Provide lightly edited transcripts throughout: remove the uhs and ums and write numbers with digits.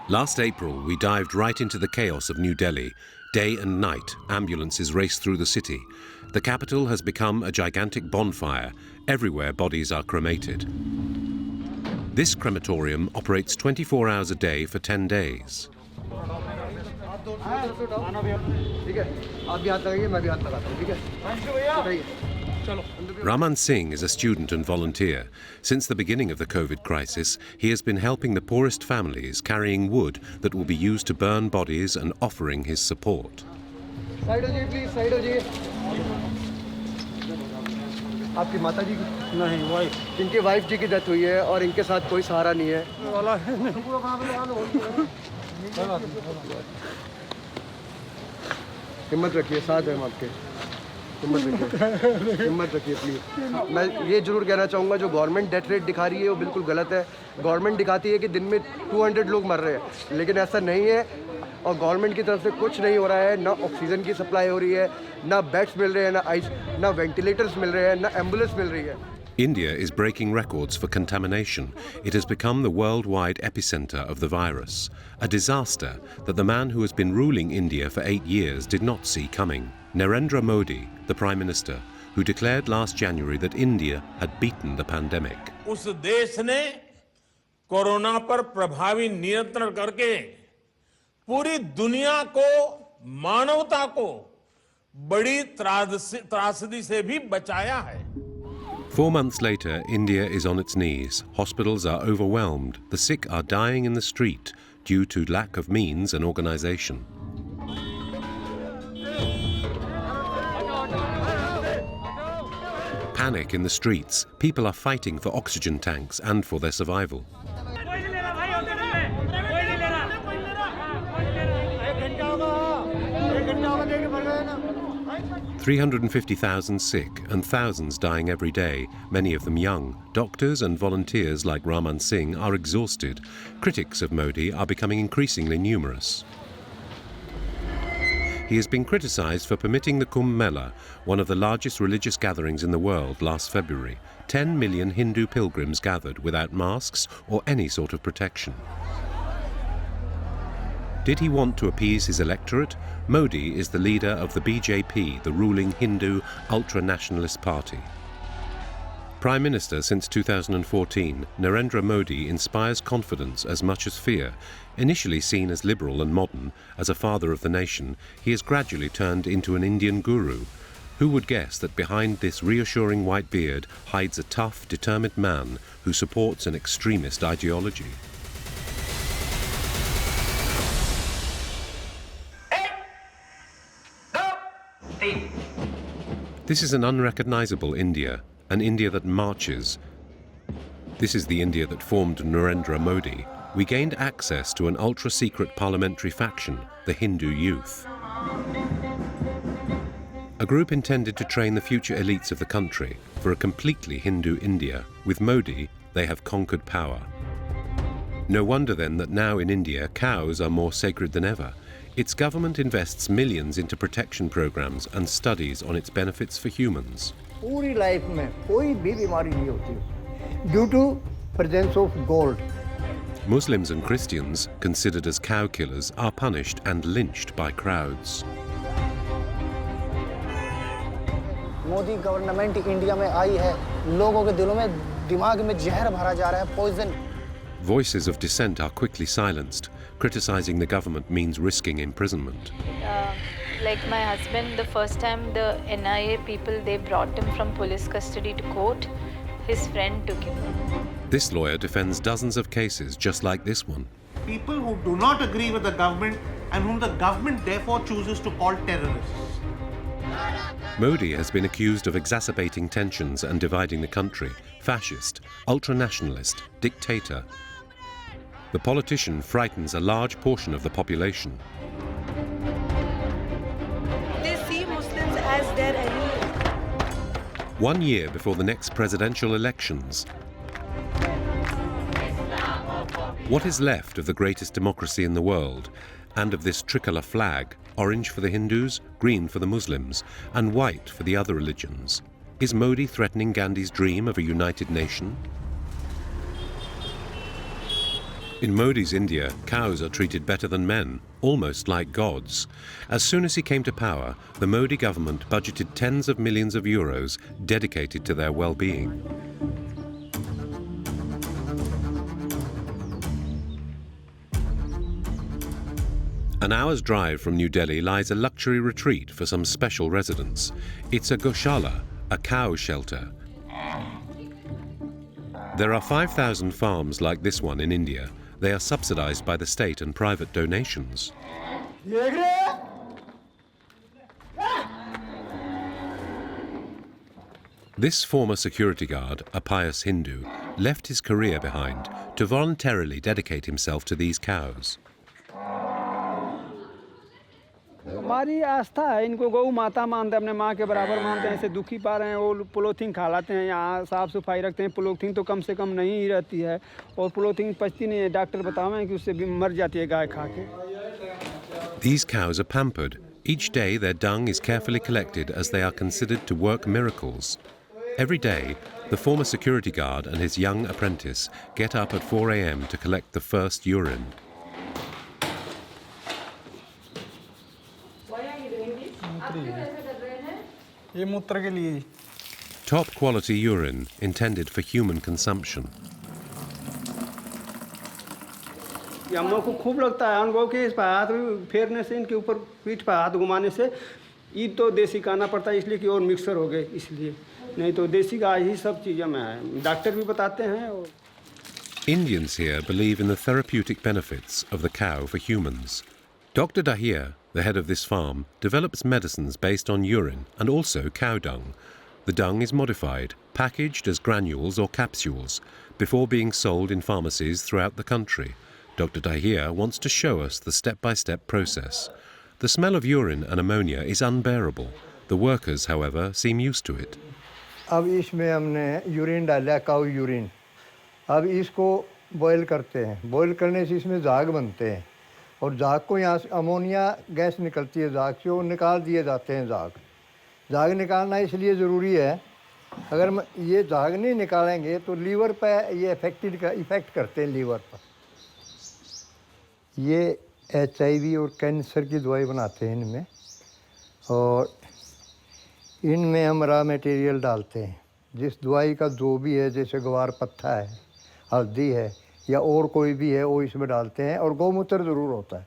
Last April, we dived right into the chaos of New Delhi. Day and night, ambulances race through the city. The capital has become a gigantic bonfire. Everywhere, bodies are cremated. This crematorium operates 24 hours a day for 10 days. Raman Singh is a student and volunteer. Since the beginning of the COVID crisis, he has been helping the poorest families, carrying wood that will be used to burn bodies and offering his support. Side ho ji, please, side ho ji. आपकी माता जी की नहीं wife इनके wife जी की death हुई है और इनके साथ कोई सहारा नहीं है हिम्मत रखिए साथ हैं हम आपके हिम्मत रखिए प्लीज मैं ये जरूर कहना चाहूँगा जो गवर्नमेंट डेथ रेट दिखा रही है वो बिल्कुल गलत है गवर्नमेंट दिखाती है कि दिन में 200 लोग मर रहे हैं लेकिन ऐसा नहीं है और गवर्नमेंट की तरफ से कुछ नहीं हो रहा है ना ऑक्सीजन की सप्लाई हो रही है ना बेड्स मिल रहे हैं ना वेंटिलेटर्स मिल रहे हैं ना एम्बुलेंस मिल रही है India is breaking records for contamination. It has become the worldwide epicenter of the virus, a disaster that the man who has been ruling India for 8 years did not see coming. Narendra Modi, the Prime Minister, who declared last January that India had beaten the pandemic. उस देश ने corona पर प्रभावी नियंत्रण करके पूरी दुनिया को, मानवता को बड़ी त्रासदी से भी बचाया है. 4 months later, India is on its knees. Hospitals are overwhelmed. The sick are dying in the street due to lack of means and organization. Panic in the streets. People are fighting for oxygen tanks and for their survival. 350,000 sick and thousands dying every day, many of them young. Doctors and volunteers like Raman Singh are exhausted. Critics of Modi are becoming increasingly numerous. He has been criticized for permitting the Kumbh Mela, one of the largest religious gatherings in the world, last February. 10 million Hindu pilgrims gathered without masks or any sort of protection. Did he want to appease his electorate? Modi is the leader of the BJP, the ruling Hindu ultranationalist party. Prime Minister since 2014, Narendra Modi inspires confidence as much as fear. Initially seen as liberal and modern, as a father of the nation, he has gradually turned into an Indian guru. Who would guess that behind this reassuring white beard hides a tough, determined man who supports an extremist ideology? This is an unrecognizable India, an India that marches. This is the India that formed Narendra Modi. We gained access to an ultra-secret parliamentary faction, the Hindu Youth. A group intended to train the future elites of the country for a completely Hindu India. With Modi, they have conquered power. No wonder then that now in India, cows are more sacred than ever. Its government invests millions into protection programs and studies on its benefits for humans. पूरी life में कोई भी बीमारी नहीं होती due to presence of gold. Muslims and Christians, considered as cow killers, are punished and lynched by crowds. Modi government India में आई है, लोगों के दिलों में दिमाग में जहर भरा जा रहा है, poison. Voices of dissent are quickly silenced. Criticizing the government means risking imprisonment. Like my husband, the first time the NIA people, they brought him from police custody to court, his friend took him. This lawyer defends dozens of cases just like this one. People who do not agree with the government and whom the government therefore chooses to call terrorists. Modi has been accused of exacerbating tensions and dividing the country. Fascist, ultranationalist, dictator. The politician frightens a large portion of the population. They see Muslims as their enemy. 1 year before the next presidential elections, what is left of the greatest democracy in the world and of this tricolour flag, orange for the Hindus, green for the Muslims, and white for the other religions? Is Modi threatening Gandhi's dream of a united nation? In Modi's India, cows are treated better than men, almost like gods. As soon as he came to power, the Modi government budgeted tens of millions of euros dedicated to their well-being. An hour's drive from New Delhi lies a luxury retreat for some special residents. It's a goshala, a cow shelter. There are 5,000 farms like this one in India. They are subsidized by the state and private donations. This former security guard, a pious Hindu, left his career behind to voluntarily dedicate himself to these cows. हमारी आस्था है, इनको गौ माता मानते हैं, अपने माँ के बराबर मानते हैं, ऐसे दुखी पा रहे हैं, वो पोलोथीन खा लाते हैं, यहाँ साफ सफाई रखते हैं, पोलोथीन तो कम से कम नहीं ही रहती है और पोलोथीन पचती नहीं है, डॉक्टर बतावें कि उससे भी मर जाती है गाय खा के. These cows are pampered. Each day their dung is carefully collected as they are considered to work miracles. Every day, the former security guard and his young apprentice get up at 4 a.m. to collect the first urine. Top quality urine intended for human consumption. हम लोग को खूब लगता है अनुभव कि इस पर हाथ फेरने से, इनके ऊपर पीठ पर हाथ घुमाने से ईद तो देसी खाना पड़ता है, इसलिए कि और मिक्सर हो गए, इसलिए नहीं तो देसी गाय ही सब चीज़ें में है, डॉक्टर भी बताते हैं. Indians here believe in the therapeutic benefits of the cow for humans. Dr. Dahiya, the head of this farm, develops medicines based on urine and also cow dung. The dung is modified, packaged as granules or capsules, before being sold in pharmacies throughout the country. Dr. Dahiya wants to show us the step-by-step process. The smell of urine and ammonia is unbearable. The workers, however, seem used to it. अब इसमें हमने urine डाला, काऊ urine. अब इसको boil करते हैं. Boil करने से इसमें झाग बनते हैं और झाग को यहाँ से अमोनिया गैस निकलती है झाग से, वो निकाल दिए जाते हैं झाग. झाग निकालना इसलिए ज़रूरी है, अगर ये झाग नहीं निकालेंगे तो लीवर पर ये इफ़ेक्ट करते हैं लीवर पर. ये HIV और कैंसर की दवाई बनाते हैं इनमें, और इनमें हम रॉ मटेरियल डालते हैं. जिस दवाई का जो भी है, जैसे ग्वार पत्ता है, हल्दी है या और कोई भी है, वो इसमें डालते हैं और गौमूत्र ज़रूर होता है.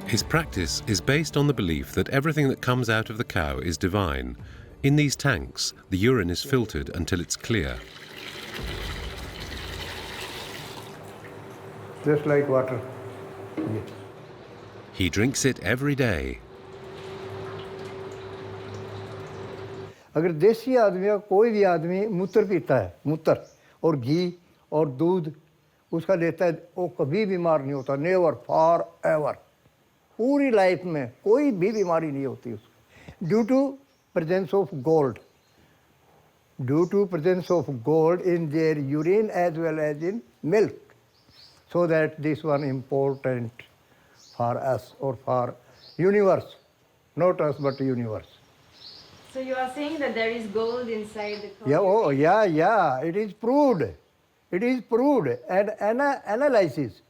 His practice is based on the belief that everything that comes out of the cow is divine. In these tanks, the urine is filtered until it's clear. Just like water. He drinks it every day. अगर देसी आदमी या कोई भी आदमी मूत्र पीता है, मूत्र और घी और दूध उसका लेता है, वो कभी बीमार नहीं होता. Never, for ever. पूरी लाइफ में कोई भी बीमारी नहीं होती उसको. Due to presence of gold. Due to presence of gold in their urine as well as in milk. So that this one important for us or for universe, not us but universe. So you are saying that there is gold inside the cow? Yeah, oh yeah, it is proved. It is proved and analysis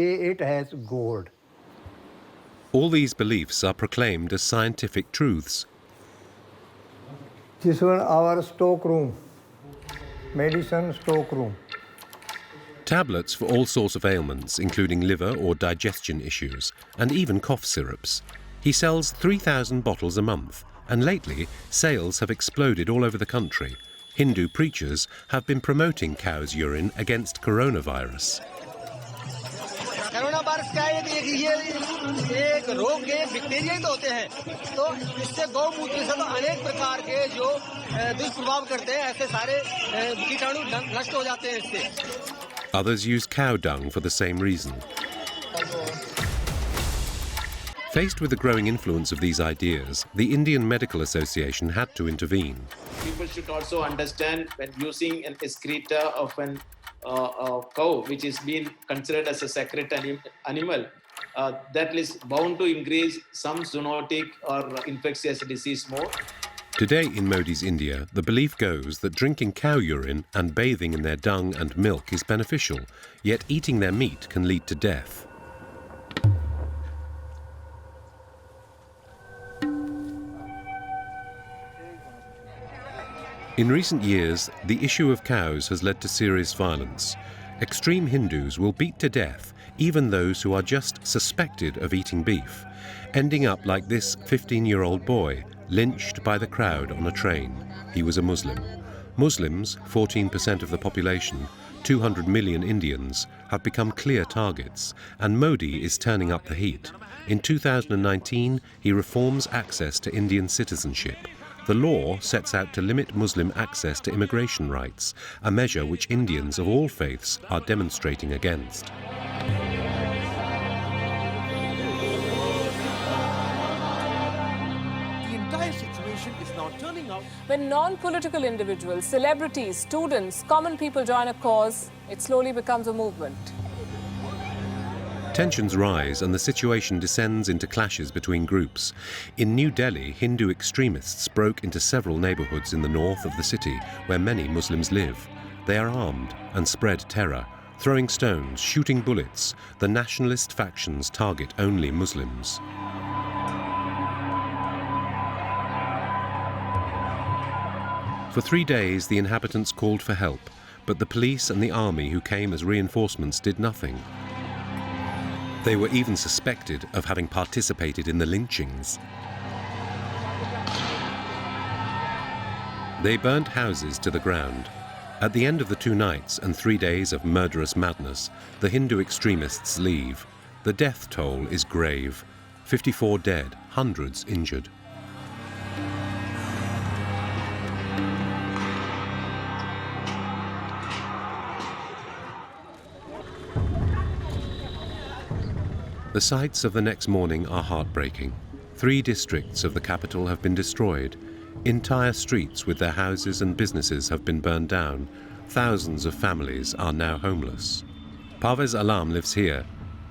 it has gold. All these beliefs are proclaimed as scientific truths. This one our stock room, medicine stock room. Tablets for all sorts of ailments, including liver or digestion issues, and even cough syrups. He sells 3,000 bottles a month, and lately sales have exploded all over the country. Hindu preachers have been promoting cow's urine against coronavirus. Corona virus क्या है? ये एक रोग के bacteria ही तो होते हैं, तो इससे गौमूत्र से तो अनेक प्रकार के जो दुष्प्रभाव करते हैं, ऐसे सारे कीटाणु नष्ट हो जाते हैं इससे. Others use cow dung for the same reason. Faced with the growing influence of these ideas, the Indian Medical Association had to intervene. People should also understand when using an excreta of an cow, which is being considered as a sacred animal, that is bound to increase some zoonotic or infectious disease more. Today in Modi's India, the belief goes that drinking cow urine and bathing in their dung and milk is beneficial, yet eating their meat can lead to death. In recent years, the issue of cows has led to serious violence. Extreme Hindus will beat to death even those who are just suspected of eating beef, ending up like this 15-year-old boy, lynched by the crowd on a train. He was a Muslim. Muslims, 14% of the population, 200 million Indians, have become clear targets, and Modi is turning up the heat. In 2019, he reforms access to Indian citizenship. The law sets out to limit Muslim access to immigration rights, a measure which Indians of all faiths are demonstrating against. The entire situation is now turning out. When non-political individuals, celebrities, students, common people join a cause, it slowly becomes a movement. Tensions rise and the situation descends into clashes between groups. In New Delhi, Hindu extremists broke into several neighborhoods in the north of the city where many Muslims live. They are armed and spread terror, throwing stones, shooting bullets. The nationalist factions target only Muslims. For 3 days, the inhabitants called for help, but the police and the army who came as reinforcements did nothing. They were even suspected of having participated in the lynchings. They burnt houses to the ground. At the end of the 2 nights and 3 days of murderous madness, the Hindu extremists leave. The death toll is grave. 54 dead, hundreds injured. The sights of the next morning are heartbreaking. 3 districts of the capital have been destroyed. Entire streets with their houses and businesses have been burned down. Thousands of families are now homeless. Parvez Alam lives here.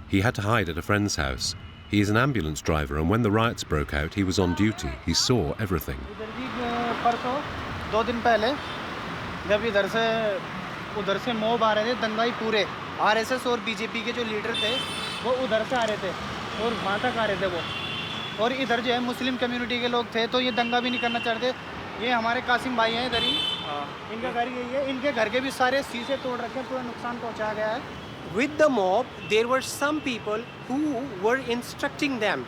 He had to hide at a friend's house. He is an ambulance driver, and when the riots broke out, he was on duty. He saw everything. 2 दिन पहले जब उधर से mob आ रहे थे दंगाई पूरे RSS और BJP के जो लीडर थे वो उधर से आ रहे थे और वहाँ तक आ रहे थे वो और इधर जो है मुस्लिम कम्युनिटी के लोग थे तो ये दंगा भी नहीं करना चाहते ये हमारे कासिम भाई हैं इधर ही इनका घर यही है इनके घर के भी सारे शीशे तोड़ रखे पूरा नुकसान पहुँचाया गया है With the mob, there were some people who were instructing them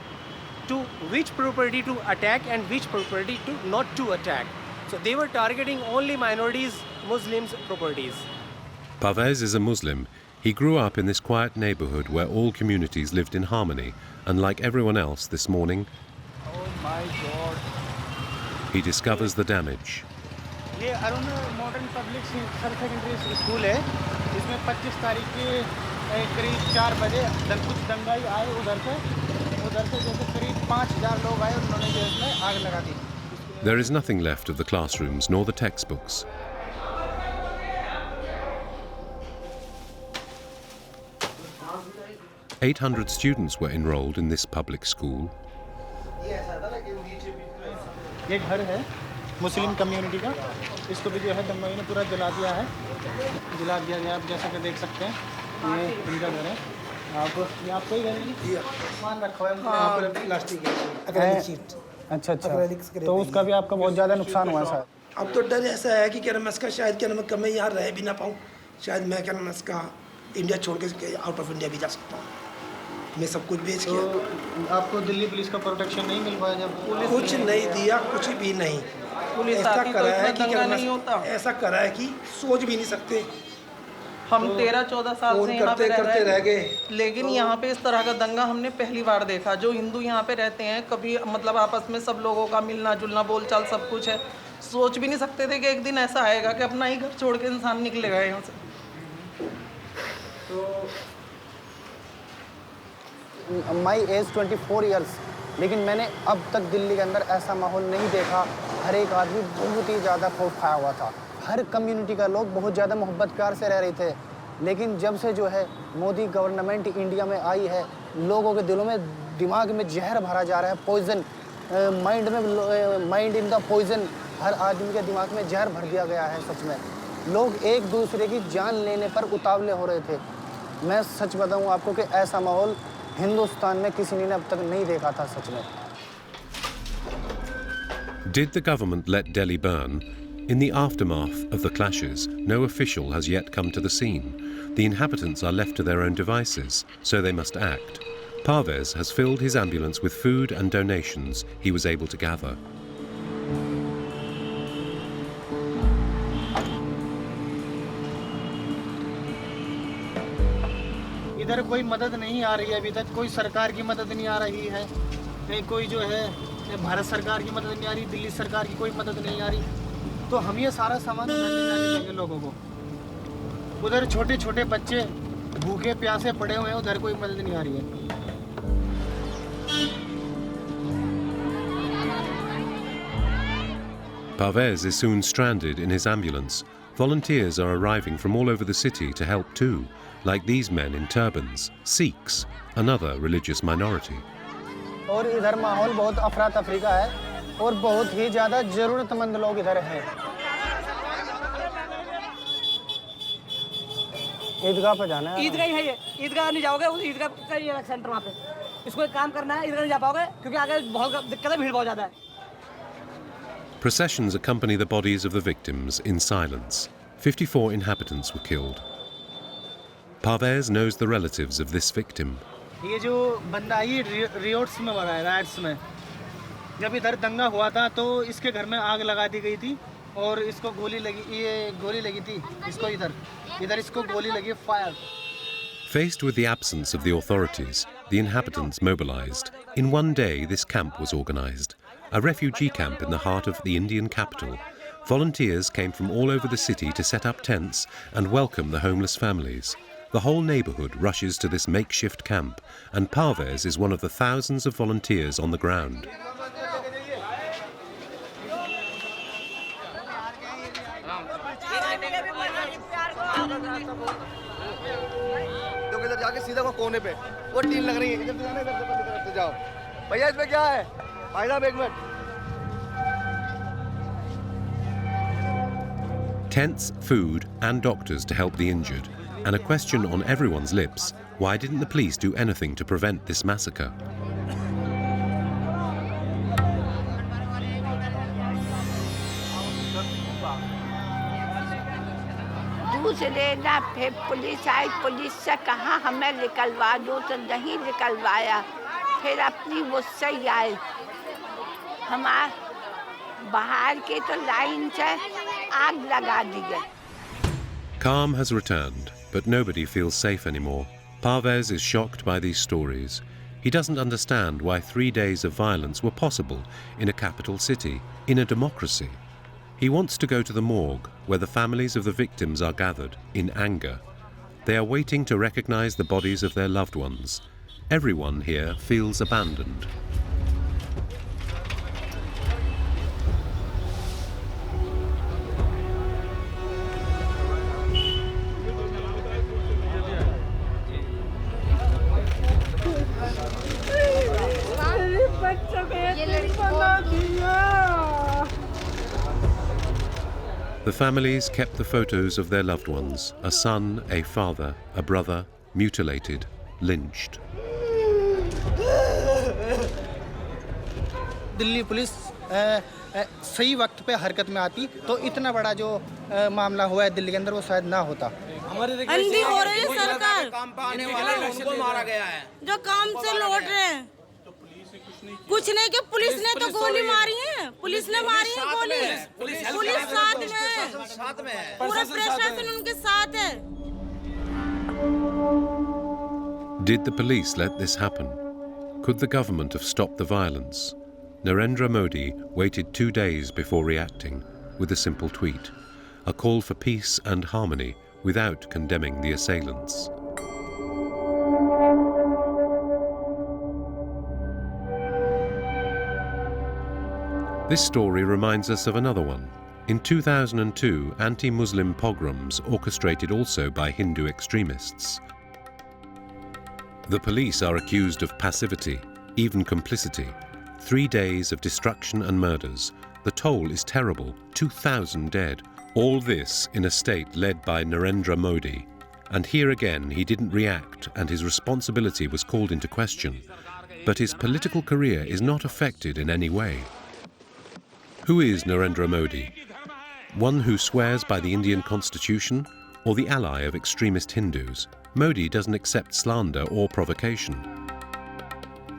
to which property to attack and which property to not to attack. So they were targeting only minorities, Muslims' properties. Parvez is a Muslim. He grew up in this quiet neighborhood where all communities lived in harmony, and like everyone else this morning, oh my God, he discovers the damage. ये Arun modern public secondary school है इसमें 25 तारीख के करीब 4 बजे कुछ दंगाई आए उधर से जैसे करीब 5000 लोग आए उन्होंने जो इसमें आग लगा दी. There is nothing left of the classrooms nor the textbooks. "800 students were enrolled in this public school. ये घर है मुस्लिम कम्युनिटी का इसको भी जो है दंगाई ने पूरा जला दिया गया आप जैसा कि देख सकते हैं ये इनका घर है आपको ही घर है सामान रखा है यहाँ पर प्लास्टिक है अच्छा तो उसका भी आपका बहुत ज़्यादा नुकसान हुआ है. अब तो डर ऐसा है कि क्या नाम इसका शायद क्या नाम मैं यहाँ रह भी ना पाऊँ शायद मैं क्या नाम इसका इंडिया छोड़ के आउट ऑफ इंडिया भी जा सकता हूँ मैं सब कुछ बेच के. तो आपको दिल्ली पुलिस का प्रोटेक्शन नहीं मिल पाया जब कुछ नहीं दिया कुछ भी नहीं ऐसा करा है कि क्या नहीं होता ऐसा करा है कि सोच भी नहीं सकते. हम 13-14 साल से यहाँ पे रह गए लेकिन यहाँ पे इस तरह का दंगा हमने पहली बार देखा. जो हिंदू यहाँ पे रहते हैं कभी मतलब आपस में सब लोगों का मिलना जुलना बोलचाल सब कुछ है सोच भी नहीं सकते थे कि एक दिन ऐसा आएगा कि अपना ही घर छोड़ के इंसान निकलेगा यहाँ से. माई एज 24 ईयर्स लेकिन मैंने अब तक दिल्ली के अंदर ऐसा माहौल नहीं देखा. हर एक आदमी बहुत ही ज़्यादा खौफ खाया हुआ था. हर कम्युनिटी का लोग बहुत ज़्यादा मोहब्बत प्यार से रह रहे थे लेकिन जब से जो है मोदी गवर्नमेंट इंडिया में आई है लोगों के दिलों में दिमाग में जहर भरा जा रहा है poison mind in the poison, हर आदमी के दिमाग में जहर भर दिया गया है। सच में लोग एक दूसरे की जान लेने पर उतावले हो रहे थे। मैं सच बताऊं आपको कि ऐसा माहौल हिंदुस्तान में किसी ने अब तक नहीं देखा था सच में। Did the government let Delhi burn? In the aftermath of the clashes, no official has yet come to the scene. The inhabitants are left to their own devices, so they must act. Parvez has filled his ambulance with food and donations he was able to gather. इधर कोई मदद नहीं आ रही है अभी तक, कोई सरकार की मदद नहीं आ रही है, कोई जो है भारत सरकार की मदद नहीं आ रही, दिल्ली सरकार की कोई मदद नहीं आ रही। तो हम ये सारा सामान उधर ले जाके देंगे लोगों को। उधर छोटे छोटे बच्चे भूखे प्यासे पड़े हुए हैं, उधर कोई मदद नहीं आ रही है। Parvez is soon stranded in his ambulance. Volunteers are arriving from all over the city to help too, like these men in turbans, Sikhs, another religious minority. और इधर माहौल बहुत अफरा तफरी का है और बहुत ही ज़्यादा ज़रूरतमंद लोग इधर हैं। ईदगाह पे जाना है। ईदगाह है ये, ईदगाह नहीं जाओगे, ईदगाह का ये सेंटर वहाँ पे। इसको एक काम करना है, ईदगाह नहीं जा पाओगे क्योंकि आगे बहुत दिक्कत है, भीड़ बहुत ज़्यादा है। Processions accompany the bodies of the victims in silence. 54 inhabitants were killed. Parvez knows the relatives of this victim. ये जो बंदा ये रियोट्स में मरा है, राइट्स में। जब इधर दंगा हुआ था तो इसके घर में आग लगा दी गई थी और इसको गोली लगी थी इसको इधर इसको गोली लगी, fire. Faced with the absence of the authorities, the inhabitants mobilized. In one day, this camp was organized, a refugee camp in the heart of the Indian capital. Volunteers came from all over the city to set up tents and welcome the homeless families. The whole neighborhood rushes to this makeshift camp, and Parvez is one of the thousands of volunteers on the ground. Tents, food, and doctors to help the injured. And a question on everyone's lips: why didn't the police do anything to prevent this massacre? दूसरे ना फिर police आई, police से कहा हमें निकलवा दो तो नहीं निकलवाया, फिर अपनी मुझसे ही आए। हमारे बाहर के तो लाइन से आग लगा दी गई। Calm has returned, but nobody feels safe anymore. Parvez is shocked by these stories. He doesn't understand why 3 days of violence were possible in a capital city, in a democracy. He wants to go to the morgue, where the families of the victims are gathered, in anger. They are waiting to recognize the bodies of their loved ones. Everyone here feels abandoned. The families kept the photos of their loved ones, a son, a father, a brother, mutilated, lynched. Delhi police सही वक्त पे हरकत में आती तो इतना बड़ा जो मामला हुआ है दिल्ली के अंदर वो शायद ना होता। अंधी हो रही है सरकार, उनको मारा गया है जो काम से लौट रहे हैं। कुछ नहीं कि पुलिस ने तो गोली मारी है, पुलिस ने मारी है गोली, पुलिस साथ में है, पूरा प्रशासन उनके साथ है। Did the police let this happen? Could the government have stopped the violence? Narendra Modi waited 2 days before reacting with a simple tweet, a call for peace and harmony without condemning the assailants. This story reminds us of another one. In 2002, anti-Muslim pogroms orchestrated also by Hindu extremists. The police are accused of passivity, even complicity. 3 days of destruction and murders. The toll is terrible, 2,000 dead. All this in a state led by Narendra Modi. And here again he didn't react and his responsibility was called into question. But his political career is not affected in any way. Who is Narendra Modi? One who swears by the Indian constitution or the ally of extremist Hindus? Modi doesn't accept slander or provocation.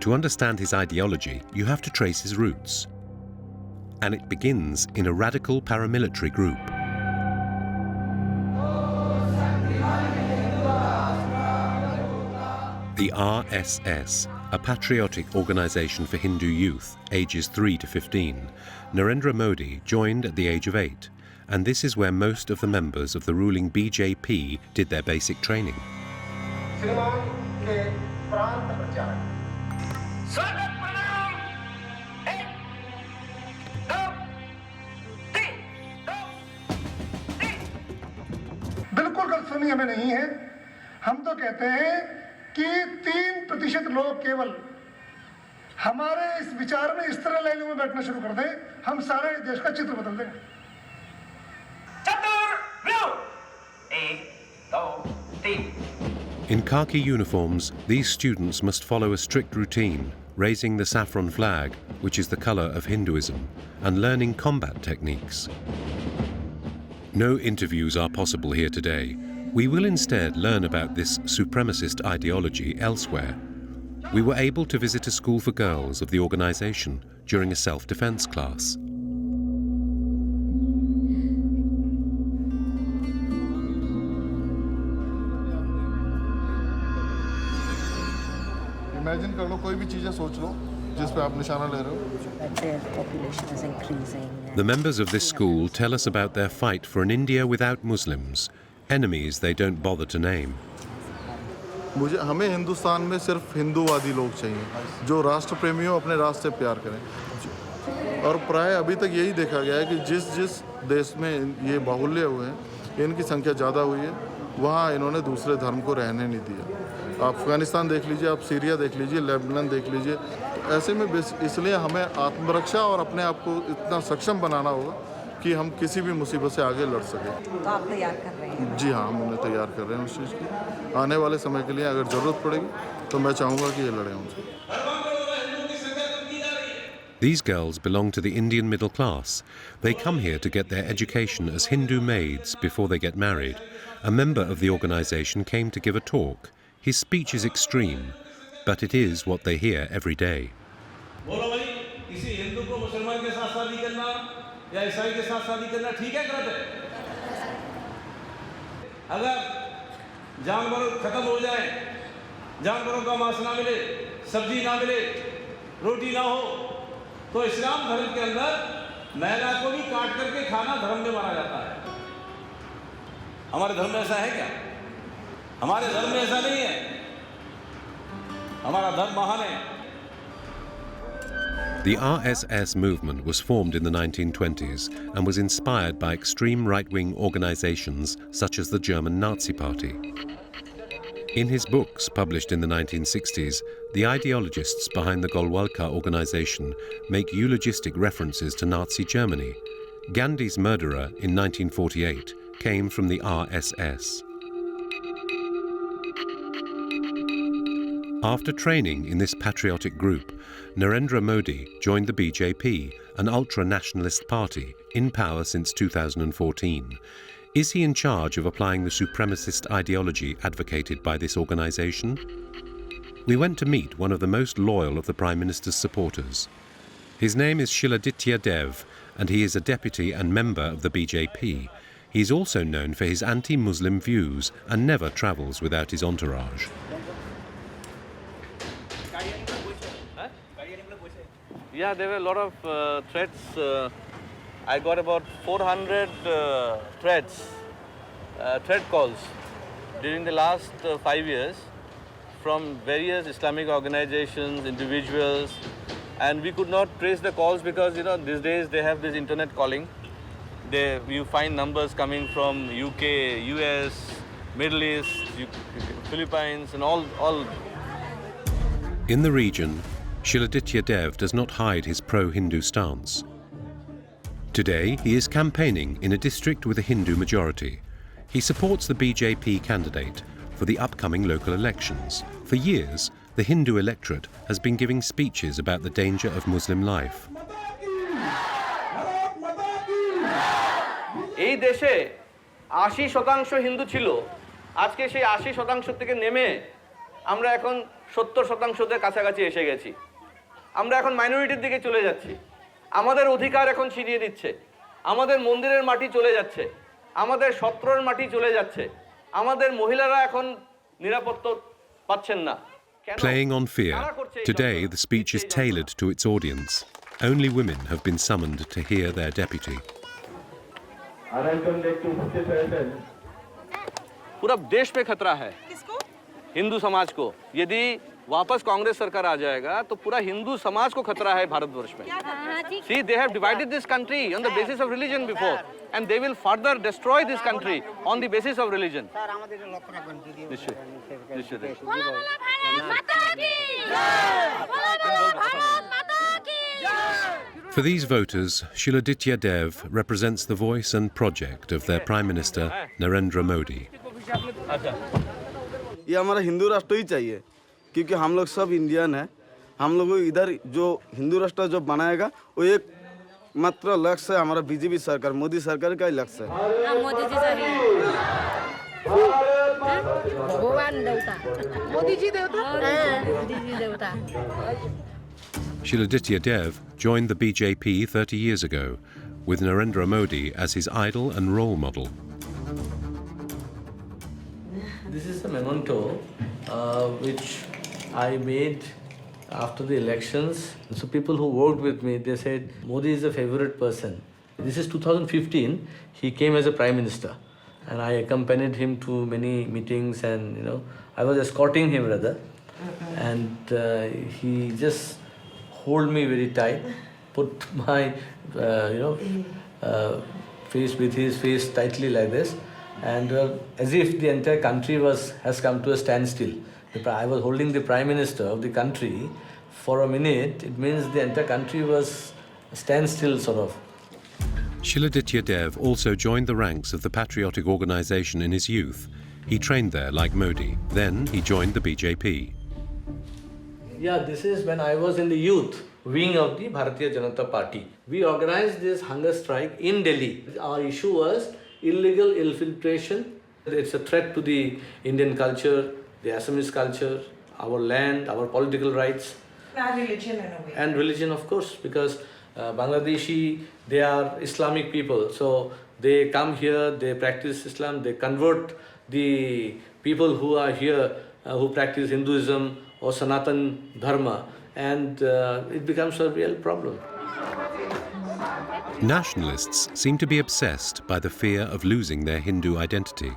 To understand his ideology, you have to trace his roots. And it begins in a radical paramilitary group. The RSS, a patriotic organization for Hindu youth, ages 3 to 15. Narendra Modi joined at the age of 8, and this is where most of the members of the ruling BJP did their basic training. बिल्कुल गलतफहमी हमें नहीं है। हम तो कहते हैं कि 3% लोग केवल हमारे इस विचार में इस तरह लाइनों में बैठना शुरू कर दें, हम सारे देश का चित्र बदल देंगे। In khaki uniforms, these students must follow a strict routine, raising the saffron flag, which is the color of Hinduism, and learning combat techniques. No interviews are possible here today. We will instead learn about this supremacist ideology elsewhere. We were able to visit a school for girls of the organization during a self-defense class. Imagine कर लो कोई भी चीजें सोच लो जिस पे आप निशाना ले रहे हो. The members of this school tell us about their fight for an India without Muslims, enemies they don't bother to name. हमें हिंदुस्तान में सिर्फ हिंदूवादी लोग चाहिए जो राष्ट्र प्रेमियों अपने राष्ट्र से प्यार करें. और प्राय अभी तक यही देखा गया है कि जिस देश में ये बाहुल्य हुए हैं, इनकी संख्या ज़्यादा हुई है, वहाँ इन्होंने दूसरे धर्म को रहने नहीं दिया. आप अफगानिस्तान देख लीजिए, आप सीरिया देख लीजिए, लेबनान देख लीजिए. तो ऐसे में इसलिए हमें आत्मरक्षा और अपने आप को इतना सक्षम बनाना होगा कि हम किसी भी मुसीबत से आगे लड़ सकें. तो आप तैयार कर रहे हैं? जी हाँ, हम उन्हें तैयार कर रहे हैं उस चीज़ की. आने वाले समय के लिए अगर ज़रूरत पड़ेगी तो मैं चाहूँगा कि ये लड़ें उनसे. These girls belong to the Indian middle class. They come here to get their education as Hindu maids before they get married. A member of the organization came to give a talk. His speech is extreme, but it is what they hear every day. बोलो भाई, किसी हिंदू को मुसलमान के साथ शादी करना या ईसाई के साथ शादी करना ठीक है, गलत है? अगर जानवर खत्म हो जाए, जानवरों का मांस ना मिले, सब्जी ना मिले, रोटी ना हो, तो इस्लाम धर्म के अंदर महिला को भी काट करके खाना धर्म में माना जाता है. हमारे धर्म में ऐसा है क्या? हमारे धर्म में ऐसा नहीं है. हमारा धर्म महान है. The RSS movement was formed in the 1920s and was inspired by extreme right-wing organizations such as the German Nazi Party. In his books published in the 1960s, the ideologists behind the Golwalkar organization make eulogistic references to Nazi Germany. Gandhi's murderer in 1948 came from the RSS. After training in this patriotic group, Narendra Modi joined the BJP, an ultra-nationalist party in power since 2014. Is he in charge of applying the supremacist ideology advocated by this organization? We went to meet one of the most loyal of the Prime Minister's supporters. His name is Shiladitya Dev, and he is a deputy and member of the BJP. He's also known for his anti-Muslim views and never travels without his entourage. Yeah, there were a lot of threats. I got about 400 threat calls during the last 5 years from various Islamic organizations, individuals, and we could not trace the calls because, you know, these days they have this internet calling. You find numbers coming from UK, US, Middle East, Philippines, and all. In the region, Shiladitya Dev does not hide his pro-Hindu stance. Today, he is campaigning in a district with a Hindu majority. He supports the BJP candidate for the upcoming local elections. For years, the Hindu electorate has been giving speeches about the danger of Muslim life. এই দেশে 80% হিন্দু ছিল, আজকে সেই 80% থেকে নেমে আমরা এখন 70%দের কাছাকাছি এসে গেছি। আমরা এখন মাইনরিটির দিকে চলে যাচ্ছি। আমাদের অধিকার এখন ছিনিয়ে দিচ্ছে, আমাদের মন্দিরের মাটি চলে যাচ্ছে, আমাদের সত্রর মাটি চলে যাচ্ছে, আমাদের মহিলারা এখন নিরাপত্তা পাচ্ছেন না। Playing on fear, today the speech is tailored to its audience. Only women have been summoned to hear their deputy. पूरा देश पे खतरा है हिंदू समाज को। यदि वापस कांग्रेस सरकार आ जाएगा तो पूरा हिंदू समाज को खतरा है भारतवर्ष में। See, they have divided this country on the basis of religion before, and they will further destroy this country on the basis of religion. For these voters, Shiladitya Dev represents the voice and project of their Prime Minister Narendra Modi. ये हमारा हिंदू राष्ट्र ही चाहिए, क्योंकि हम लोग सब Indian हैं। हम लोग इधर जो हिंदू राष्ट्र जो बनाएगा वो एक मात्र लक्ष्य है हमारा बीजेपी सरकार, मोदी सरकार का ही लक्ष्य है। मोदी जी चाहिए। भगवान देवता, मोदी जी देवता, मोदी जी देवता। Shiladitya Dev joined the BJP 30 years ago, with Narendra Modi as his idol and role model. This is a memento which I made after the elections. So people who worked with me, they said, Modi is a favorite person. This is 2015. He came as a Prime Minister, and I accompanied him to many meetings, and I was escorting him rather, and he just hold me very tight, put my face with his face tightly like this, and as if the entire country has come to a standstill. I was holding the Prime Minister of the country for a minute. It means the entire country was standstill sort of. Shiladitya Dev also joined the ranks of the patriotic organization in his youth. He trained there like Modi. Then he joined the BJP. Yeah, this is when I was in the youth wing of the Bharatiya Janata Party. We organized this hunger strike in Delhi. Our issue was illegal infiltration. It's a threat to the Indian culture, the Assamese culture, our land, our political rights. And religion in a way. And religion, of course, because Bangladeshi, they are Islamic people. So they come here, they practice Islam, they convert the people who are here, who practice Hinduism or Sanatan Dharma, and it becomes a real problem. Nationalists seem to be obsessed by the fear of losing their Hindu identity.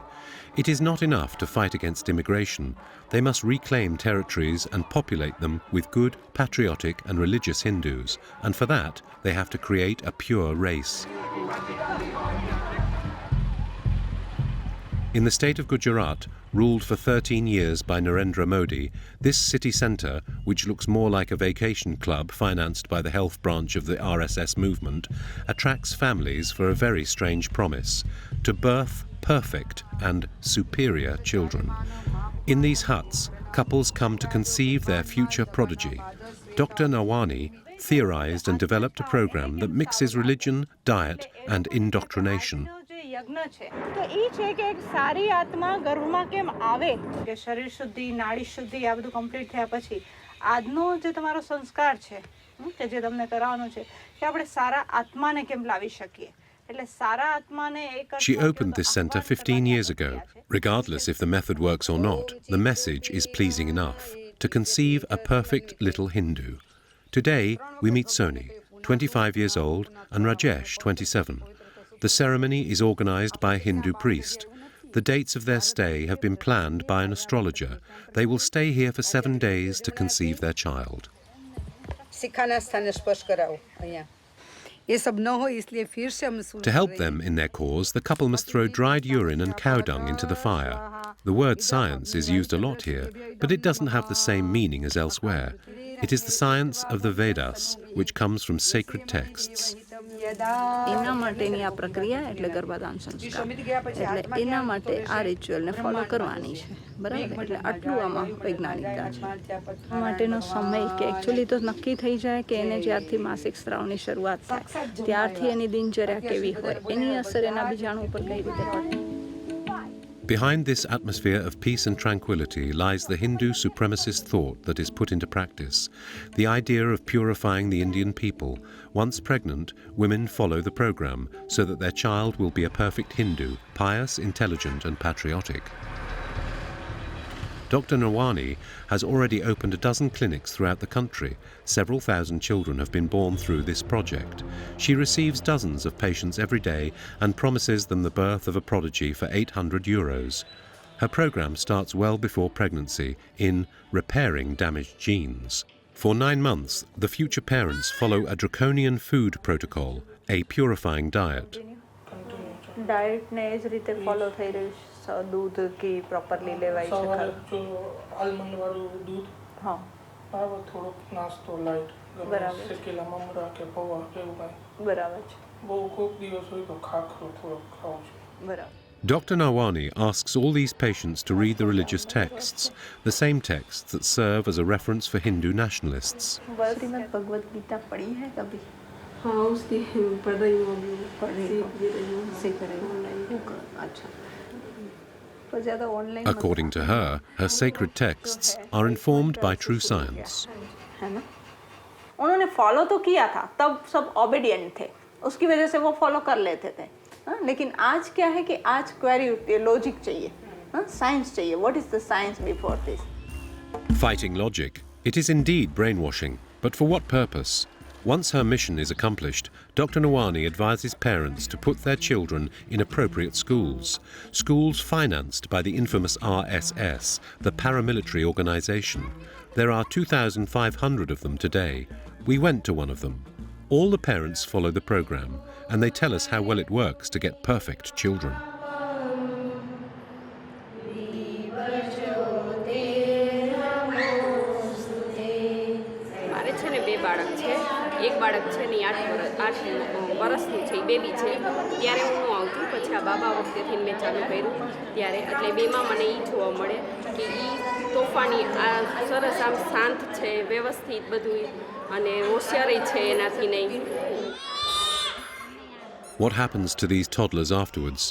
It is not enough to fight against immigration. They must reclaim territories and populate them with good, patriotic and religious Hindus, and for that they have to create a pure race. In the state of Gujarat, ruled for 13 years by Narendra Modi, this city centre, which looks more like a vacation club financed by the health branch of the RSS movement, attracts families for a very strange promise: to birth perfect and superior children. In these huts, couples come to conceive their future prodigy. Dr. Nawani theorised and developed a programme that mixes religion, diet and indoctrination. यज्ञ છે તો એ છે કે એક સારી આત્મા ગર્ભમાં કેમ આવે કે શરીર શુદ્ધિ નાડી શુદ્ધિ આ બધું કમ્પ્લીટ થયા પછી આજનો જે તમારો સંસ્કાર છે કે જે તમને કરાવવાનો છે કે આપણે સારા આત્માને કેમ લાવી શકીએ. She opened this centre 15 years ago. Regardless if the method works or not, the message is pleasing enough: to conceive a perfect little Hindu. Today we meet Soni, 25 years old, and Rajesh, 27. The ceremony is organised by a Hindu priest. The dates of their stay have been planned by an astrologer. They will stay here for 7 days to conceive their child. To help them in their cause, the couple must throw dried urine and cow dung into the fire. The word science is used a lot here, but it doesn't have the same meaning as elsewhere. It is the science of the Vedas, which comes from sacred texts. એના માટેની આ પ્રક્રિયા એટલે ગર્ભાધાન સંસ્કાર એટલે એના માટે આ રિચ્યુઅલને ફોલો કરવાની છે બરાબર એટલે આટલું આમાં વૈજ્ઞાનિકતા છે માટેનો સમય કે એકચ્યુઅલી તો નક્કી થઈ જાય કે એને જ્યારથી માસિક સ્રાવની શરૂઆત થાય ત્યારથી એની દિનચર્યા કેવી હોય એની અસર એના બીજાણુ ઉપર કઈ રીતે પડે. Behind this atmosphere of peace and tranquility lies the Hindu supremacist thought that is put into practice, the idea of purifying the Indian people. Once pregnant, women follow the program so that their child will be a perfect Hindu, pious, intelligent and patriotic. Dr. Nawani has already opened a dozen clinics throughout the country. Several thousand children have been born through this project. She receives dozens of patients every day and promises them the birth of a prodigy for €800. Her program starts well before pregnancy in repairing damaged genes. For 9 months, the future parents follow a draconian food protocol, a purifying diet. Diet ને એ જ રીતે follow થઈ રહ્યું છે. दूध की properly लेवाय છે जो आलमंड वाળું दूध હા બરાબર થોડોક નાસ્તો લાઈટ બરાબર શેકેલા મમરા કે પૌવા કેવું કાંઈ બરાબર છે બહુ કોક દિવસ હોય તો ખાખરો થોડોક ખાવું છું બરાબર. Dr. Nawani asks all these patients to read the religious texts, the same texts that serve as a reference for Hindu nationalists. Bhagavad Gita पढ़ी है कभी? हाँ उसकी पढ़ रही हूँ सीख रही हूँ. अच्छा. According to her, her sacred texts are informed by true science. है ना? उन्होंने फॉलो तो किया था, तब सब ओबीडियंट थे, उसकी वजह से वो फॉलो कर लेते थे. लेकिन आज क्या है कि आज क्वेरी उठती है, लॉजिक चाहिए, साइंस चाहिए. What is the science before this? Fighting logic, it is indeed brainwashing, but for what purpose? Once her mission is accomplished, Dr. Nawani advises parents to put their children in appropriate schools, schools financed by the infamous RSS, the paramilitary organization. There are 2,500 of them today. We went to one of them. All the parents follow the program, and they tell us how well it works to get perfect children. એક બાળક છે ને 8 વર્ષનું છે, baby છે. ત્યારે હું ન આવતી, પછી આ બાબા વખતેથી મેં ચાલુ કર્યું ત્યારે એટલે બેમાં મને એ જોવા મળે કે એ તોફાની આ સરસ આમ શાંત છે, વ્યવસ્થિત બધું અને હોશિયારી છે એનાથી નહીં. What happens to these toddlers afterwards?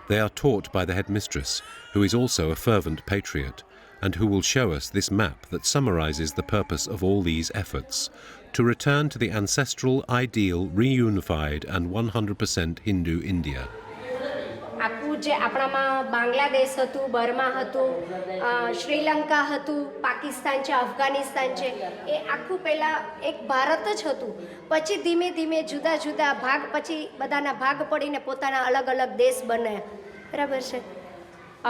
They are taught by the headmistress, who is also a fervent patriot, and who will show us this map that summarizes the purpose of all these efforts, to return to the ancestral, ideal, reunified and 100% Hindu India. આખું જે આપણામાં બાંગ્લાદેશ હતું, Burma હતું, શ્રીલંકા હતું, પાકિસ્તાન છે, અફઘાનિસ્તાન છે, એ આખું પહેલાં એક ભારત જ હતું. પછી ધીમે ધીમે જુદા જુદા ભાગ, પછી બધાના ભાગ પડીને પોતાના અલગ અલગ દેશ બનાવ્યા. બરાબર છે.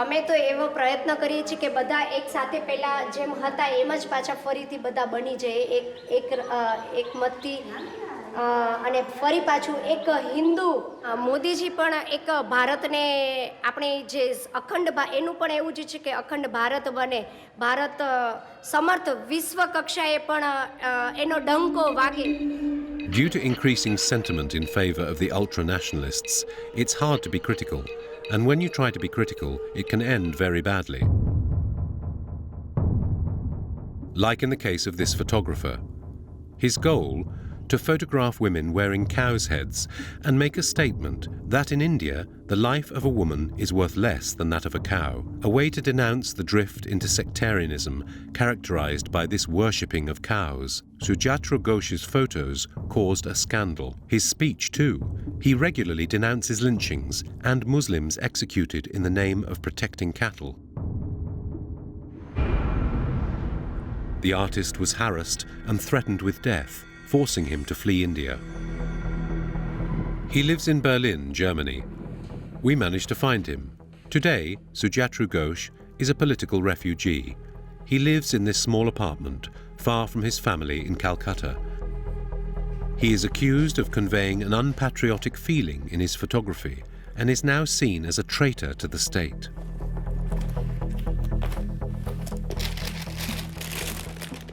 અમે તો એવો પ્રયત્ન કરીએ છીએ કે બધા એક સાથે પહેલાં જેમ હતા એમ જ પાછા ફરીથી બધા બની જાય એક મતથી અને ફરી પાછું એક હિન્દુ. મોદીજી પણ એક ભારતને આપણે જે અખંડ એનું પણ એવું જ છે કે અખંડ ભારત બને, ભારત સમર્થ વિશ્વ કક્ષાએ પણ એનો ડંકો વાગે. Due to increasing sentiment in favor of the ultranationalists, it's hard to be critical. And when you try to be critical, it can end very badly. Like in the case of this photographer. His goal, to photograph women wearing cows' heads and make a statement that in India, the life of a woman is worth less than that of a cow, a way to denounce the drift into sectarianism characterized by this worshipping of cows. Sujatra Ghosh's photos caused a scandal. His speech too. He regularly denounces lynchings and Muslims executed in the name of protecting cattle. The artist was harassed and threatened with death, forcing him to flee India. He lives in Berlin, Germany. We managed to find him. Today, Sujatra Ghosh is a political refugee. He lives in this small apartment, far from his family in Calcutta. He is accused of conveying an unpatriotic feeling in his photography and is now seen as a traitor to the state.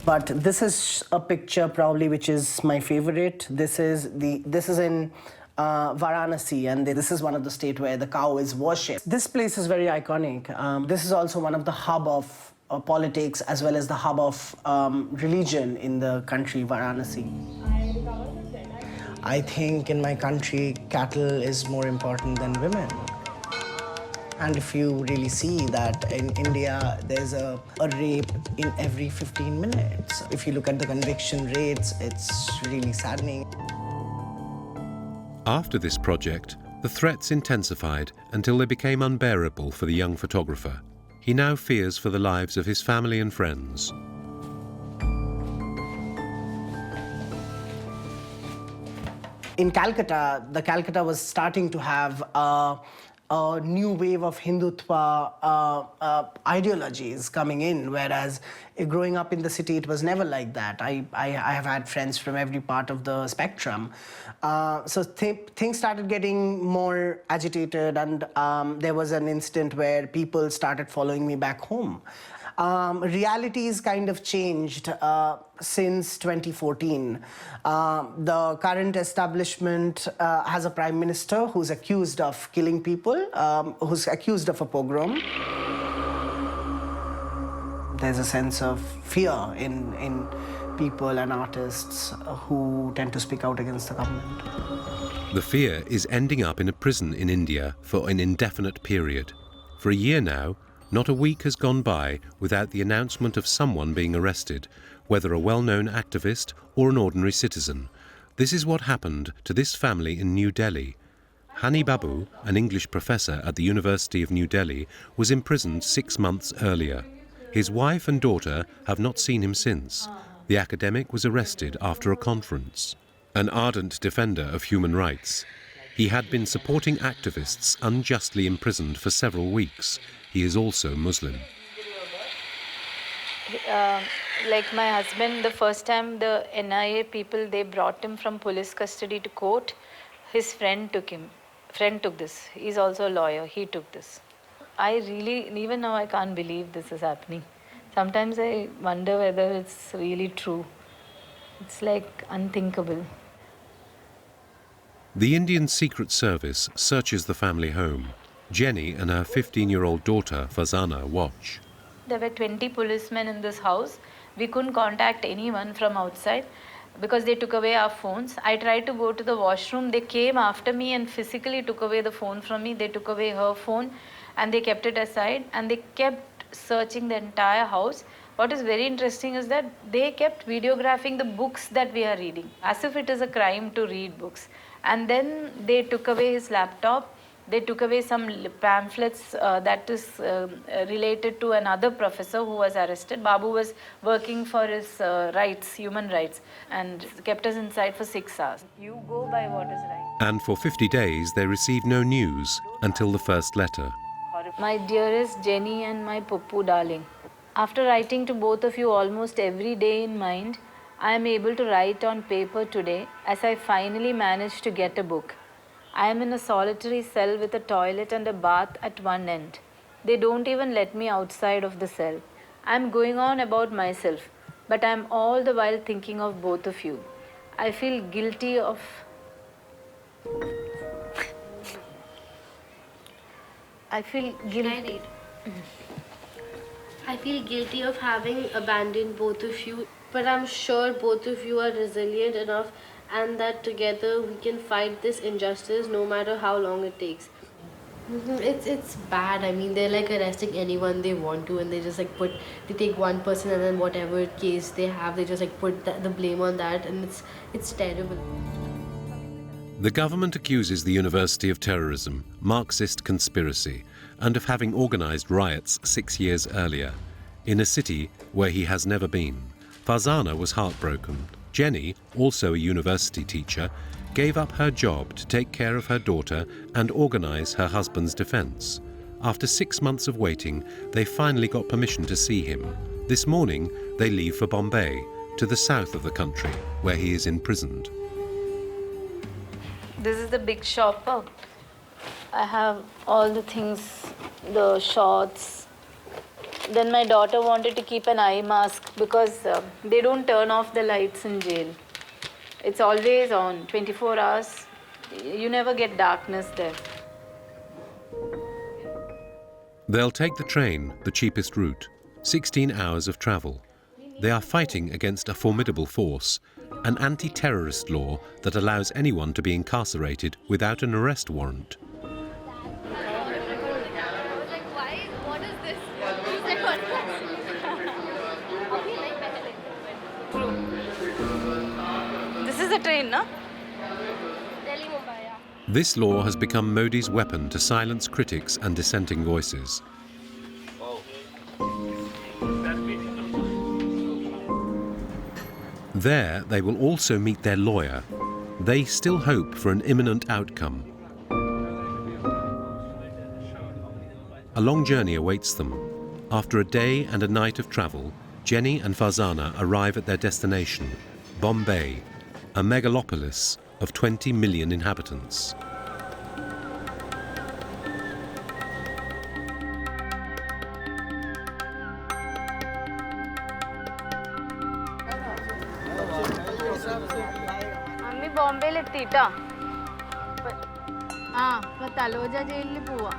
But this is a picture probably which is my favorite. This is in Varanasi, and this is one of the states where the cow is worshipped. This place is very iconic. This is also one of the hub of politics as well as the hub of religion in the country, Varanasi. I think in my country, cattle is more important than women. And if you really see that in India, there's a rape in every 15 minutes. If you look at the conviction rates, it's really saddening. After this project, the threats intensified until they became unbearable for the young photographer. He now fears for the lives of his family and friends. In Calcutta, Calcutta was starting to have a new wave of Hindutva ideologies coming in, whereas growing up in the city, it was never like that. I have had friends from every part of the spectrum. So things started getting more agitated, and there was an instant where people started following me back home. Realities kind of changed since 2014. The current establishment has a prime minister who's accused of killing people, who's accused of a pogrom. There's a sense of fear in people and artists who tend to speak out against the government. The fear is ending up in a prison in India for an indefinite period. For a year now, not a week has gone by without the announcement of someone being arrested, whether a well-known activist or an ordinary citizen. This is what happened to this family in New Delhi. Hani Babu, an English professor at the University of New Delhi, was imprisoned 6 months earlier. His wife and daughter have not seen him since. The academic was arrested after a conference. An ardent defender of human rights, he had been supporting activists unjustly imprisoned for several weeks. He is also Muslim. Like my husband, the first time the NIA people, they brought him from police custody to court, his friend took this. He's also a lawyer, he took this. I really, even now I can't believe this is happening. Sometimes I wonder whether it's really true. It's like unthinkable. The Indian Secret Service searches the family home. Jenny and her 15-year-old daughter, Fazana, watch. There were 20 policemen in this house. We couldn't contact anyone from outside because they took away our phones. I tried to go to the washroom. They came after me and physically took away the phone from me. They took away her phone and they kept it aside, and they kept searching the entire house. What is very interesting is that they kept videographing the books that we are reading, as if it is a crime to read books. And then they took away his laptop. They took away some pamphlets that is related to another professor who was arrested. Babu was working for his rights, human rights, and kept us inside for 6 hours. You go by what is right. And for 50 days, they received no news until the first letter. My dearest Jenny and my Puppu darling, after writing to both of you almost every day in mind, I am able to write on paper today as I finally managed to get a book. I am in a solitary cell with a toilet and a bath at one end. They don't even let me outside of the cell. I am going on about myself, but I am all the while thinking of both of you. I feel guilty of... I feel guilty. I feel guilty of having abandoned both of you, but I'm sure both of you are resilient enough and that together we can fight this injustice no matter how long it takes. It's bad. I mean, they're like arresting anyone they want to, and they just like they take one person and then whatever case they have, they just like put the blame on that, and it's terrible. The government accuses the university of terrorism, Marxist conspiracy, and of having organized riots 6 years earlier, in a city where he has never been. Fazana was heartbroken. Jenny, also a university teacher, gave up her job to take care of her daughter and organize her husband's defense. After 6 months of waiting, they finally got permission to see him. This morning, they leave for Bombay, to the south of the country, where he is imprisoned. This is the big shopper. I have all the things, the shorts, Then my daughter wanted to keep an eye mask because they don't turn off the lights in jail. It's always on, 24 hours. You never get darkness there. They'll take the train, the cheapest route, 16 hours of travel. They are fighting against a formidable force, an anti-terrorist law that allows anyone to be incarcerated without an arrest warrant. This is a train, no? This law has become Modi's weapon to silence critics and dissenting voices. There, they will also meet their lawyer. They still hope for an imminent outcome. A long journey awaits them. After a day and a night of travel, Jenny and Farzana arrive at their destination, Bombay, a megalopolis of 20 million inhabitants. Mummy Bombay le tita. Taloja jail le poa.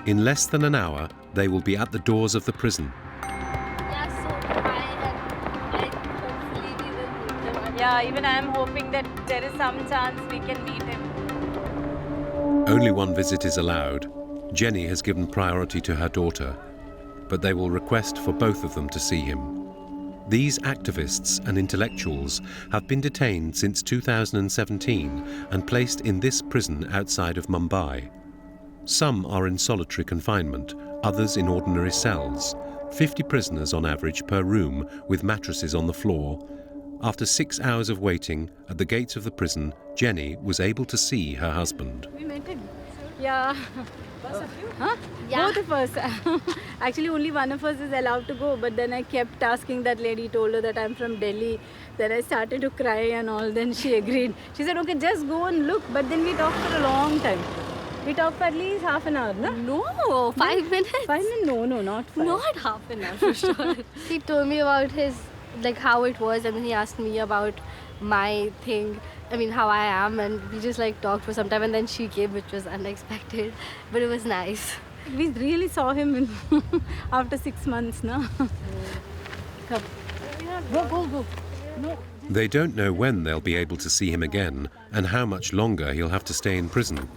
In less than an hour, they will be at the doors of the prison. Yeah, even I am hoping that there is some chance we can meet him. Only one visit is allowed. Jenny has given priority to her daughter, but they will request for both of them to see him. These activists and intellectuals have been detained since 2017 and placed in this prison outside of Mumbai. Some are in solitary confinement, others in ordinary cells. 50 prisoners on average per room with mattresses on the floor. After 6 hours of waiting at the gates of the prison, Jenny was able to see her husband. We met him. Yeah. Huh? Yeah. Both of us. Actually, only one of us is allowed to go, but then I kept asking that lady, told her that I'm from Delhi. Then I started to cry and all, then she agreed. She said, okay, just go and look, but then we talked for a long time. We talked for at least half an hour, no? No, 5 minutes. 5 minutes? No, not 5. Not half an hour for sure. He told me about his, like how it was, and then he asked me about my thing. I mean, how I am, and we just like talked for some time, and then she came, which was unexpected, but it was nice. We really saw him in after 6 months, no? Come. Go. No. They don't know when they'll be able to see him again and how much longer he'll have to stay in prison.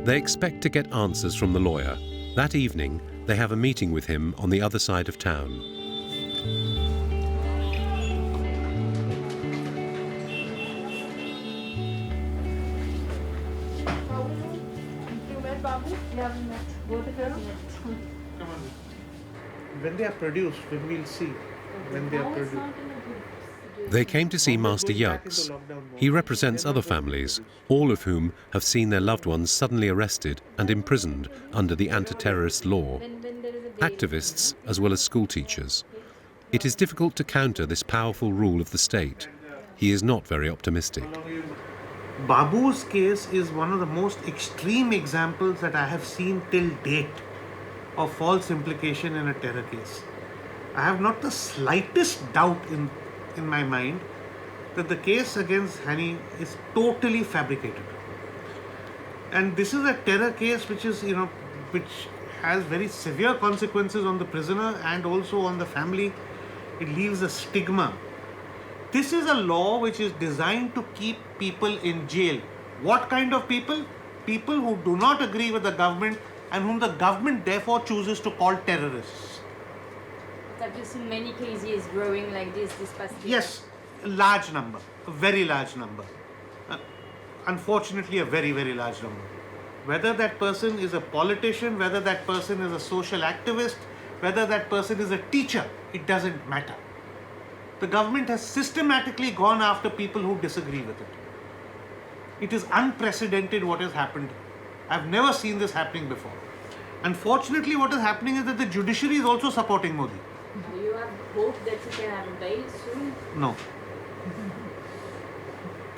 They expect to get answers from the lawyer. That evening, they have a meeting with him on the other side of town. When they are produced, when we'll see when they are produced. They came to see Master Yugs. He represents other families, all of whom have seen their loved ones suddenly arrested and imprisoned under the anti-terrorist law. Activists as well as school teachers. It is difficult to counter this powerful rule of the state. He is not very optimistic. Babu's case is one of the most extreme examples that I have seen till date of false implication in a terror case. I have not the slightest doubt in my mind that the case against Hani is totally fabricated. And this is a terror case which is, which has very severe consequences on the prisoner and also on the family. It leaves a stigma. This is a law which is designed to keep people in jail. What kind of people? People who do not agree with the government and whom the government therefore chooses to call terrorists. Have you seen many cases growing like this past year? Yes, a large number, a very large number. Unfortunately, a very, very large number. Whether that person is a politician, whether that person is a social activist, whether that person is a teacher, it doesn't matter. The government has systematically gone after people who disagree with it. It is unprecedented what has happened. I've never seen this happening before. Unfortunately, what is happening is that the judiciary is also supporting Modi. Do you have hope that you can have a bail soon? No.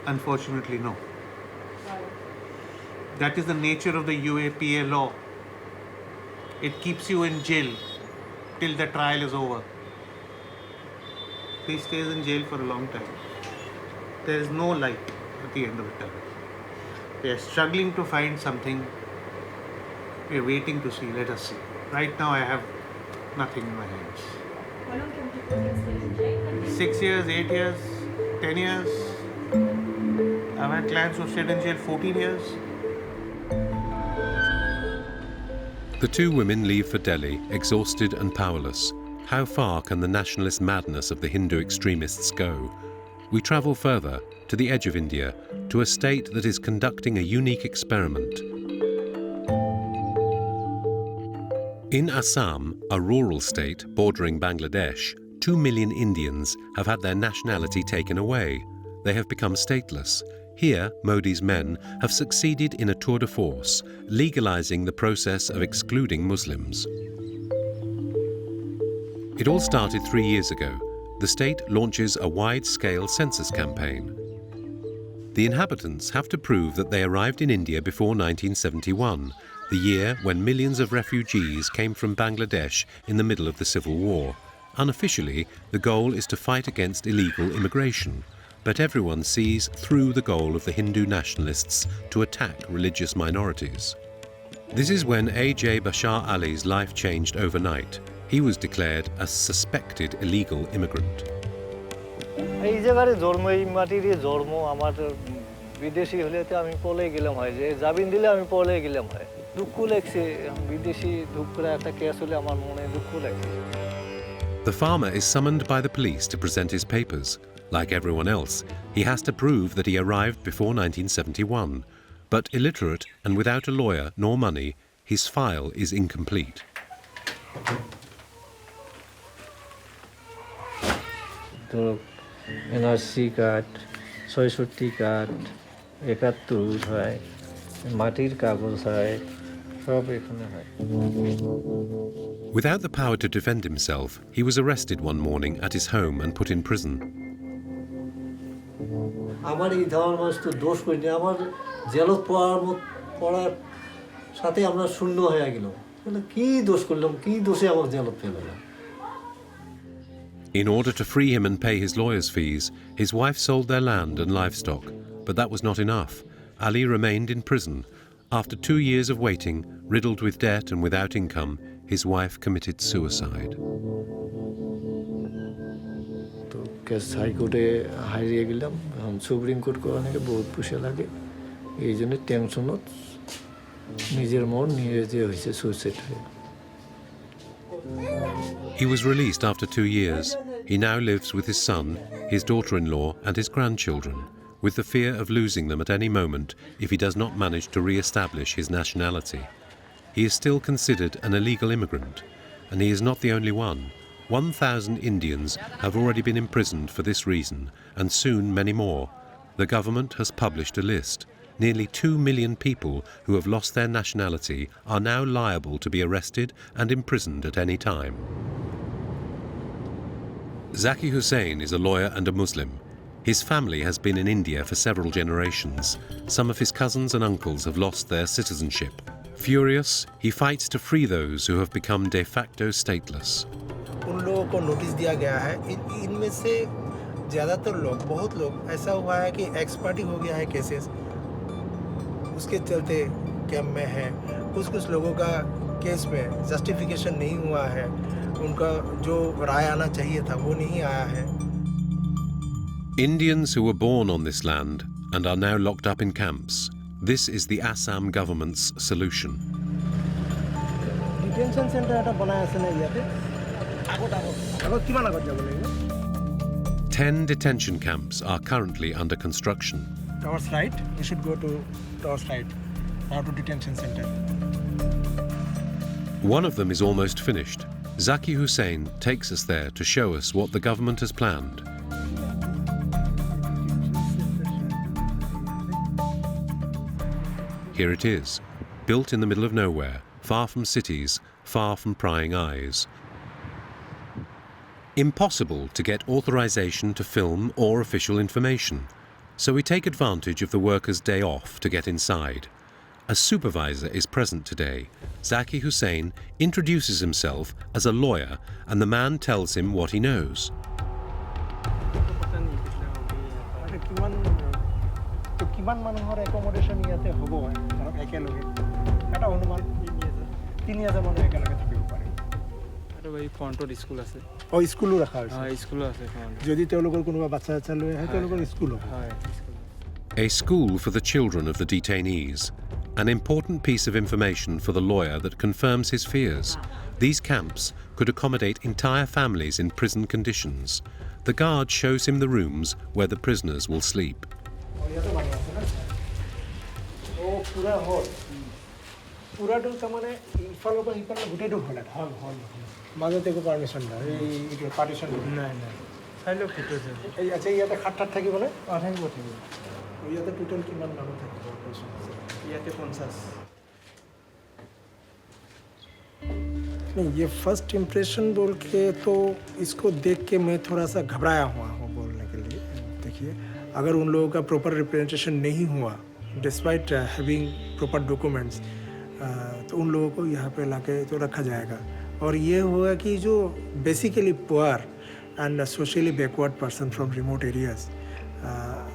Unfortunately, no. That is the nature of the UAPA law. It keeps you in jail till the trial is over. He stays in jail for a long time. There is no light at the end of the tunnel. We are struggling to find something. We are waiting to see. Let us see. Right now, I have nothing in my hands. How long can people stay in jail? 6 years, 8 years, 10 years. I've had clients who stayed in jail 14 years. The two women leave for Delhi, exhausted and powerless. How far can the nationalist madness of the Hindu extremists go? We travel further, to the edge of India, to a state that is conducting a unique experiment. In Assam, a rural state bordering Bangladesh, 2 million Indians have had their nationality taken away. They have become stateless. Here, Modi's men have succeeded in a tour de force, legalizing the process of excluding Muslims. It all started 3 years ago. The state launches a wide-scale census campaign. The inhabitants have to prove that they arrived in India before 1971, the year when millions of refugees came from Bangladesh in the middle of the civil war. Unofficially, the goal is to fight against illegal immigration, but everyone sees through the goal of the Hindu nationalists to attack religious minorities. This is when A.J. Bashar Ali's life changed overnight. He was declared a suspected illegal immigrant. এই জায়গায় জন্ম এই মাটির জন্ম আমার বিদেশি হলে তো আমি পলে গেলাম হয় যে জামিন দিলে আমি পলে গেলাম হয় দুঃখ লাগছে বিদেশি দুঃখ করে একটা কেস হলে আমার মনে দুঃখ লাগছে The farmer is summoned by the police to present his papers. Like everyone else, he has to prove that he arrived before 1971. But illiterate and without a lawyer nor money, his file is incomplete. তো NRC card ৬৬ card ৭১ হয় মাটির কাগজ হয় সব এখানে হয় Without the power to defend himself, he was arrested one morning at his home and put in prison. আমার এই ধরনের মানুষ তো দোষ করিনি আমার জেলত পড়ার সাথে আমরা শূন্য হয়ে গেলাম কি দোষ করলাম কি দোষে আমার জেলত ফেললাম In order to free him and pay his lawyer's fees, his wife sold their land and livestock. But that was not enough. Ali remained in prison. After 2 years of waiting, riddled with debt and without income, his wife committed suicide. তো case হাইকোর্টে হারিয়ে গেলাম এখন supreme court করানোকে বহুত পয়সা লাগে এই জন্য টেনশনত নিজের মন নিয়ে যে হয়েছে সুইসাইড হয়ে He was released after 2 years. He now lives with his son, his daughter-in-law and his grandchildren, with the fear of losing them at any moment if he does not manage to re-establish his nationality. He is still considered an illegal immigrant, and he is not the only one. 1,000 Indians have already been imprisoned for this reason, and soon many more. The government has published a list. Nearly 2 million people who have lost their nationality are now liable to be arrested and imprisoned at any time. Zaki Hussain is a lawyer and a Muslim. His family has been in India for several generations. Some of his cousins and uncles have lost their citizenship. Furious, he fights to free those who have become de facto stateless. उन लोगों को notice दिया गया है इनमें से ज़्यादातर लोग बहुत लोग ऐसा हुआ है कि एक्सपर्टिंग हो गया है केसेस उसके चलते कैंप में है कुछ लोगों का केस में जस्टिफिकेशन नहीं हुआ है उनका जो राय आना चाहिए था वो नहीं आया है Indians who were born on this land and are now locked up in camps. This is the Assam government's solution. Detention center এটা বানায় আছে না ইয়াতে আগত কিমান আগত যাব লাগিব 10 detention camps are currently under construction. Towards right, we should go to towards right, now to detention center. One of them is almost finished. Zaki Hussain takes us there to show us what the government has planned. Here it is, built in the middle of nowhere, far from cities, far from prying eyes. Impossible to get authorization to film or official information, so we take advantage of the workers' day off to get inside. A supervisor is present today. Zakir Hussain introduces himself as a lawyer and the man tells him what he knows. A school for the children of the detainees. An important piece of information for the lawyer that confirms his fears. These camps could accommodate entire families in prison conditions. The guard shows him the rooms where the prisoners will sleep. नहीं, ये first impression बोल के तो इसको देख के मैं थोड़ा सा घबराया हुआ हूँ बोलने के लिए। देखिए, अगर उन लोगों का प्रॉपर रिप्रेजेंटेशन नहीं हुआ, डिस्पाइट हैविंग प्रॉपर डॉक्यूमेंट्स, तो उन लोगों को यहाँ पे लाके तो रखा जाएगा। और ये होगा कि जो basically poor and socially backward person from remote areas,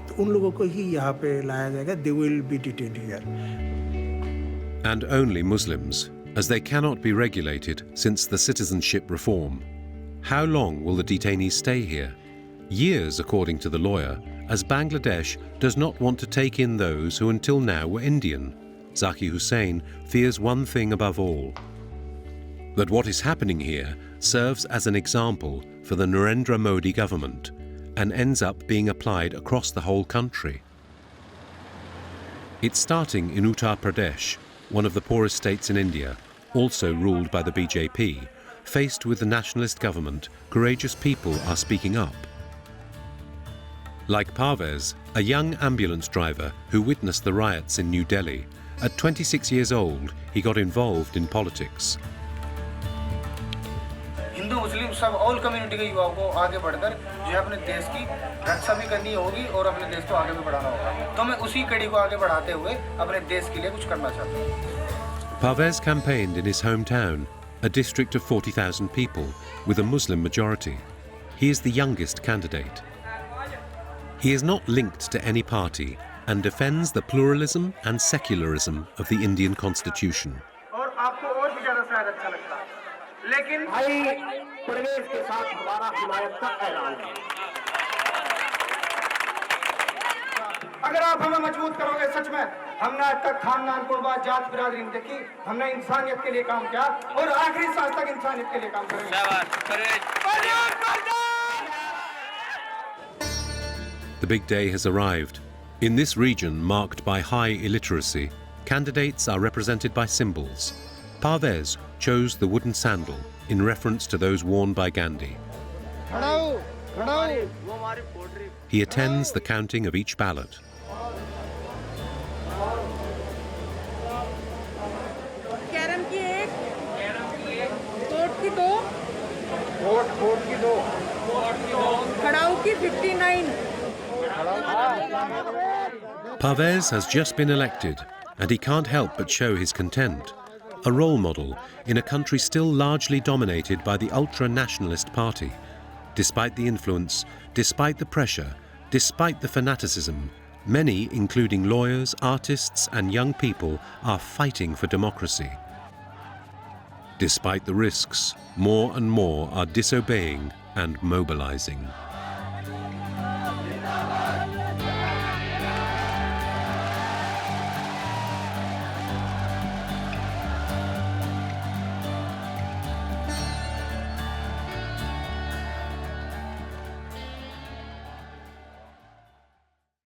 तो उन लोगों को ही यहाँ पे लाया जाएगा. They will be detained here. And only Muslims, as they cannot be regulated since the citizenship reform. How long will the detainees stay here? Years, according to the lawyer, as Bangladesh does not want to take in those who until now were Indian. Zakir Hussain fears one thing above all: that what is happening here serves as an example for the Narendra Modi government and ends up being applied across the whole country. It's starting in Uttar Pradesh, one of the poorest states in India, also ruled by the BJP. Faced with the nationalist government, courageous people are speaking up. Like Parvez, a young ambulance driver who witnessed the riots in New Delhi, at 26 years old, he got involved in politics. Hindu मुस्लिम सब all community के युवाओं को आगे बढ़कर जो है अपने देश की रक्षा भी करनी होगी और अपने देश को आगे भी बढ़ाना होगा. तो मैं उसी कड़ी को आगे बढ़ाते हुए अपने देश के लिए कुछ करना चाहता हूँ. Parvez campaigned in his hometown, a district of 40,000 people, with a Muslim majority. He is the youngest candidate. He is not linked to any party and defends the pluralism and secularism of the Indian constitution. और आपको और भी ज़्यादा शायद अच्छा लगता है. लेकिन भाई परवेज के साथ हमारा हिमायत का ऐलान है. अगर आप हमें मजबूत करोगे, सच में हमने आज तक खानदान कुर्बात जात बिरादरी नहीं देखी. हमने इंसानियत के लिए काम किया और आखिरी सांस तक इंसानियत के लिए काम करेंगे. The big day has arrived. In this region marked by high illiteracy, candidates are represented by symbols. Parvez chose the wooden sandal in reference to those worn by Gandhi. He attends the counting of each ballot. Carrom की एक, court की दो, court की दो, खड़ाऊ की 59. Parvez has just been elected, and he can't help but show his content. A role model in a country still largely dominated by the ultra-nationalist party. Despite the influence, despite the pressure, despite the fanaticism, many, including lawyers, artists and young people, are fighting for democracy. Despite the risks, more and more are disobeying and mobilizing.